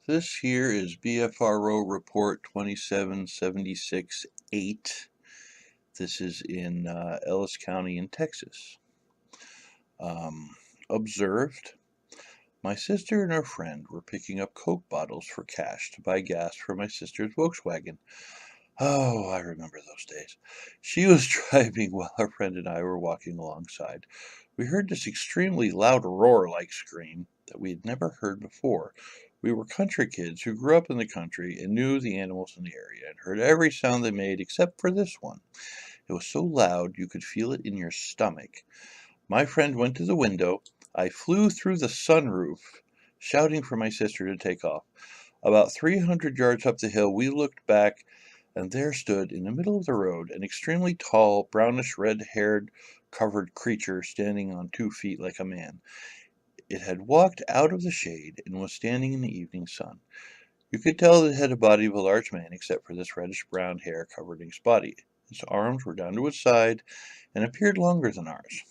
This here is BFRO Report 2776-8. This is in Ellis County in Texas. Observed, my sister and her friend were picking up Coke bottles for cash to buy gas for my sister's Volkswagen. Oh, I remember those days. She was driving while our friend and I were walking alongside. We heard this extremely loud roar-like scream that we had never heard before. We were country kids who grew up in the country and knew the animals in the area and heard every sound they made except for this one. It was so loud you could feel it in your stomach. My friend went to the window. I flew through the sunroof, shouting for my sister to take off. About 300 yards up the hill, we looked back, and there stood in the middle of the road an extremely tall, brownish red-haired covered creature standing on 2 feet like a man. It had walked out of the shade and was standing in the evening sun. You could tell it had the body of a large man, except for this reddish-brown hair covering its body. Its arms were down to its side and appeared longer than ours.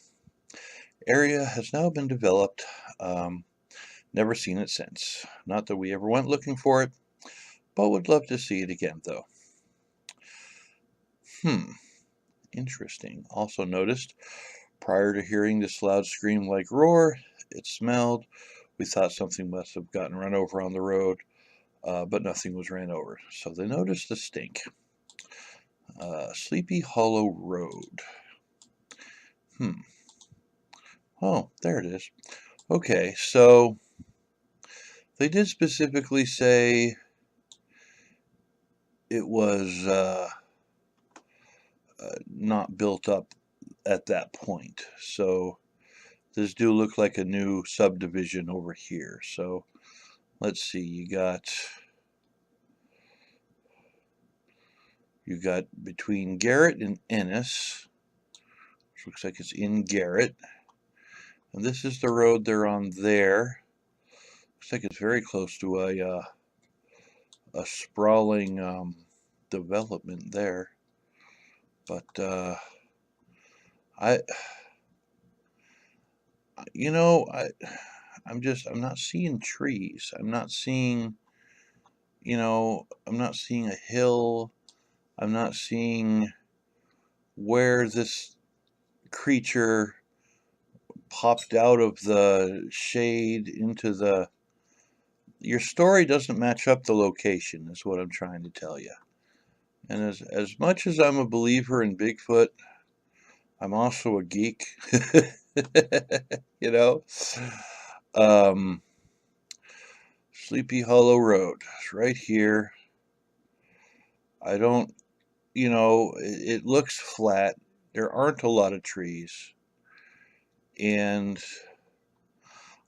Area has now been developed. Never seen it since. Not that we ever went looking for it, but would love to see it again, though. Interesting. Also noticed, prior to hearing this loud scream-like roar, it smelled. We thought something must have gotten run over on the road, but nothing was ran over. So they noticed the stink. Sleepy Hollow Road. Oh, there it is. Okay, so they did specifically say it was not built up at that point. So this do look like a new subdivision over here. So let's see, you got between Garrett and Ennis, which looks like it's in Garrett. And this is the road they're on there. Looks like it's very close to a sprawling development there. But I'm not seeing trees. I'm not seeing, I'm not seeing a hill. I'm not seeing where this creature popped out of the shade into the... Your story doesn't match up the location, is what I'm trying to tell you. And as much as I'm a believer in Bigfoot, I'm also a geek. Sleepy Hollow Road is right here. I don't, it looks flat. There aren't a lot of trees. And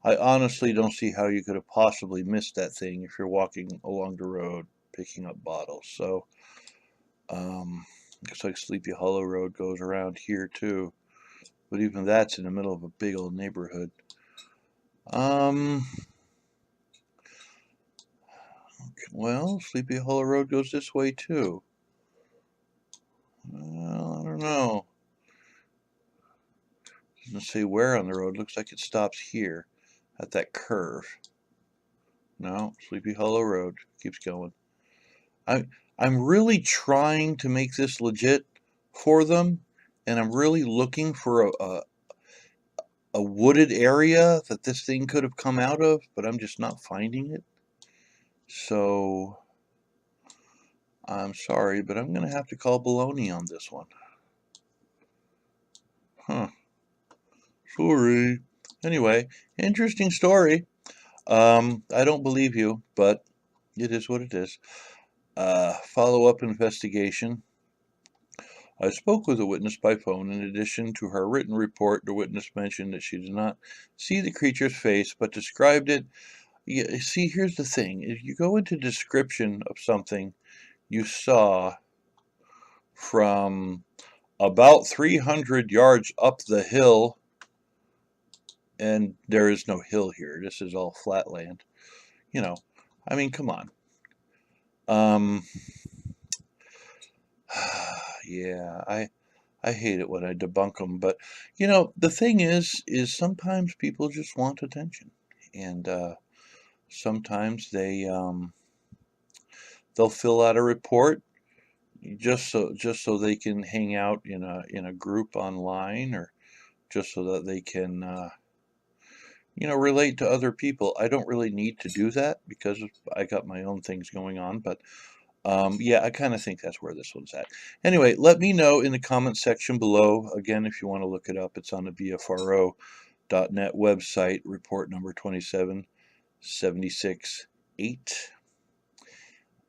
I honestly don't see how you could have possibly missed that thing if you're walking along the road picking up bottles. So, looks like Sleepy Hollow Road goes around here too. But even that's in the middle of a big old neighborhood. Well, Sleepy Hollow Road goes this way too. Well, I don't know. Doesn't say where on the road. Looks like it stops here at that curve. No, Sleepy Hollow Road keeps going. I'm really trying to make this legit for them, and I'm really looking for a wooded area that this thing could have come out of, but I'm just not finding it. So I'm sorry, but I'm going to have to call baloney on this one. Sorry. Anyway, interesting story. I don't believe you, but it is what it is. Follow-up investigation. I spoke with a witness by phone. In addition to her written report, the witness mentioned that she did not see the creature's face, but described it. Yeah, see, here's the thing. If you go into description of something you saw from about 300 yards up the hill, and there is no hill here. This is all flat land. I mean, come on. Yeah, I hate it when I debunk them, but the thing is sometimes people just want attention, and sometimes they'll fill out a report just so they can hang out in a group online, or just so that they can relate to other people. I don't really need to do that because I got my own things going on, but yeah, I kind of think that's where this one's at. Anyway, let me know in the comments section below. Again, if you want to look it up, it's on the BFRO.net website, report number 27768.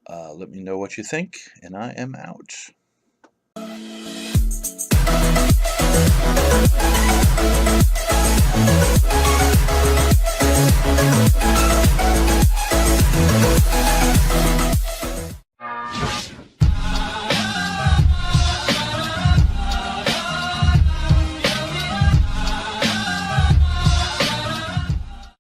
Let me know what you think, and I am out.